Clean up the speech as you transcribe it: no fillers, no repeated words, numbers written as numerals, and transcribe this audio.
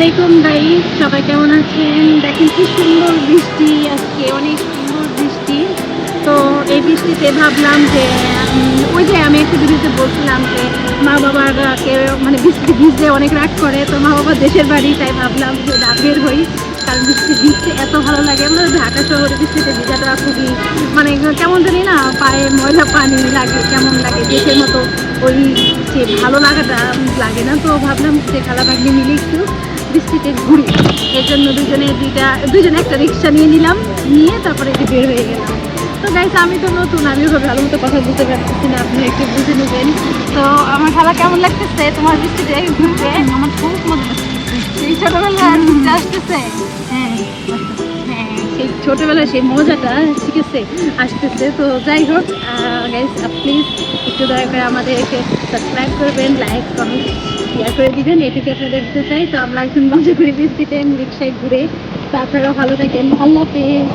আলাইকুম গাইস, সবাই কেমন আছেন? দেখেন কি সুন্দর বৃষ্টি, আজকে অনেক সুন্দর বৃষ্টি। তো এই বৃষ্টিতে ভাবলাম যে ওই যে আমি একটা ভিডিওতে বলছিলাম যে মা বাবারা কেউ মানে বৃষ্টিতে ভিজতে অনেক রাগ করে, তো মা বাবা দেশের বাড়ি, তাই ভাবলাম যে না বের হই, কারণ বৃষ্টি ভিজতে এত ভালো লাগে। আমাদের ঢাকা শহরে বৃষ্টিতে ভিজাটা খুবই মানে কেমন জানি না, পায়ে ময়লা পানি লাগে, কেমন লাগে, দেশের মতো ওই যে ভালো লাগাটা লাগে না। তো ভাবলাম যে খালাবাগনি মিলে একটু বৃষ্টিতে ঘুরি, এর জন্য দুজনে একটা রিক্সা নিয়ে নিলাম, নিয়ে তারপরে যে বের হয়ে গেলাম। তো গাইস, আমি তো নতুন, আমি ভালো মতো কথা বলতে পারতেছি না, আপনি একটু বুঝে নেবেন। তো আমার খালা কেমন লাগতেছে তোমার বৃষ্টিতে ঘুরতে? আমার খুব মজা লাগছে। সেই ছোটবেলার ঘুরতে আসতেছে। হ্যাঁ হ্যাঁ, সেই ছোটবেলার সেই মজাটা শিখেছে, আসতেছে। তো যাই হোক গাইস, প্লিজ একটু দয়া করে আমাদেরকে সাবস্ক্রাইব করবেন, লাইক কমেন্ট শেয়ার করে দিবেন, এটুকু আপনাদের দিতে চাই। তো আমরা একজন মজা করে বৃষ্টিতে রিক্সায় ঘুরে, তো আপনারাও ভালো থাকেন। আল্লাহ হাফেজ।